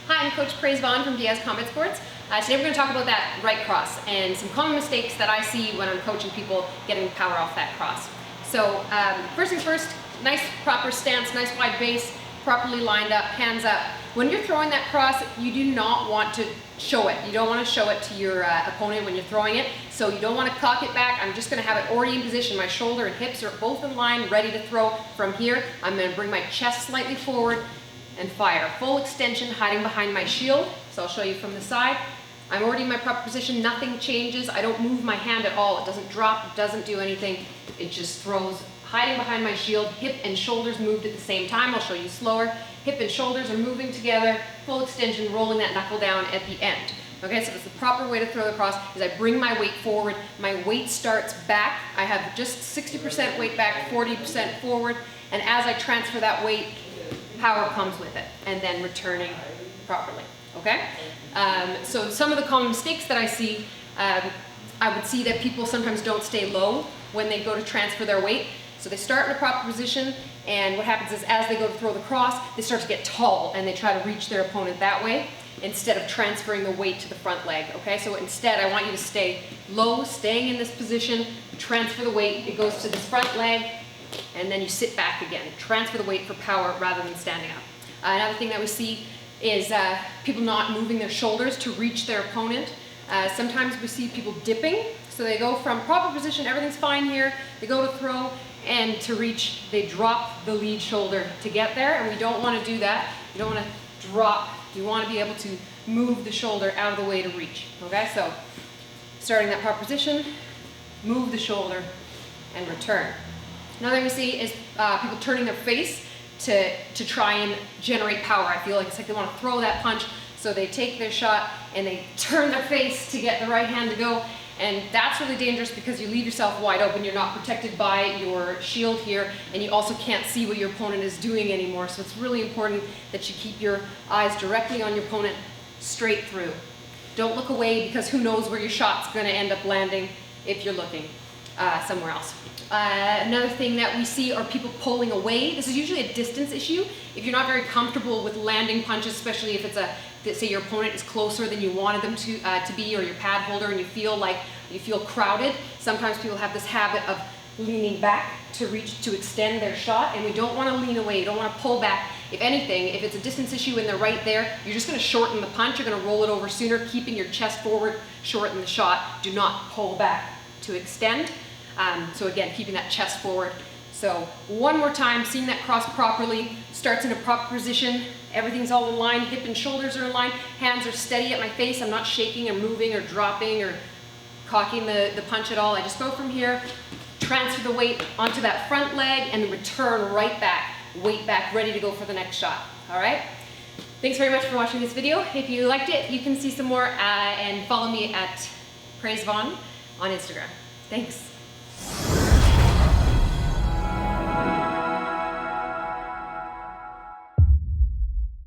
Hi, I'm Coach Praise Vaughn from Diaz Combat Sports. Today we're going to talk about that right cross and some common mistakes that I see when I'm coaching people getting power off that cross. So first things first, nice proper stance, nice wide base, properly lined up, hands up. When you're throwing that cross, you do not want to show it. You don't want to show it to your opponent when you're throwing it. So you don't want to cock it back. I'm just going to have it already in position. My shoulder and hips are both in line, ready to throw. From here, I'm going to bring my chest slightly forward and fire. Full extension, hiding behind my shield. So I'll show you from the side. I'm already in my proper position. Nothing changes. I don't move my hand at all. It doesn't drop. It doesn't do anything. It just throws. Hiding behind my shield, hip and shoulders moved at the same time. I'll show you slower. Hip and shoulders are moving together, full extension, rolling that knuckle down at the end. Okay, so that's the proper way to throw the cross, is I bring my weight forward. My weight starts back. I have just 60% weight back, 40% forward, and as I transfer that weight, power comes with it, and then returning properly, okay? So some of the common mistakes that I see, I would see that people sometimes don't stay low when they go to transfer their weight. So they start in a proper position, and what happens is as they go to throw the cross, they start to get tall and they try to reach their opponent that way instead of transferring the weight to the front leg, okay? So instead, I want you to stay low, staying in this position, transfer the weight, it goes to this front leg, and then you sit back again. Transfer the weight for power rather than standing up. Another thing that we see is people not moving their shoulders to reach their opponent. Sometimes we see people dipping, so they go from proper position, everything's fine here, they go to throw, and to reach, they drop the lead shoulder to get there, and we don't want to do that. You don't want to drop, you want to be able to move the shoulder out of the way to reach, okay? So, starting that proper position, move the shoulder, and return. Another thing we see is people turning their face to try and generate power. I feel like it's like they want to throw that punch, so they take their shot and they turn their face to get the right hand to go. And that's really dangerous because you leave yourself wide open. You're not protected by your shield here, and you also can't see what your opponent is doing anymore. So it's really important that you keep your eyes directly on your opponent, straight through. Don't look away, because who knows where your shot's going to end up landing if you're looking somewhere else. Another thing that we see are people pulling away. This is usually a distance issue. If you're not very comfortable with landing punches, especially if it's say your opponent is closer than you wanted them to be, or your pad holder, and you feel crowded. Sometimes people have this habit of leaning back to extend their shot, and we don't want to lean away. You don't want to pull back. If anything, if it's a distance issue and they're right there, you're just going to shorten the punch. You're going to roll it over sooner, keeping your chest forward, shorten the shot. Do not pull back to extend. So again, keeping that chest forward. So one more time, seeing that cross properly, starts in a proper position, everything's all in line, hip and shoulders are in line, hands are steady at my face, I'm not shaking or moving or dropping or cocking the punch at all. I just go from here, transfer the weight onto that front leg, and return right back, weight back, ready to go for the next shot, all right? Thanks very much for watching this video. If you liked it, you can see some more and follow me at Praise Vaughn on Instagram. Thanks.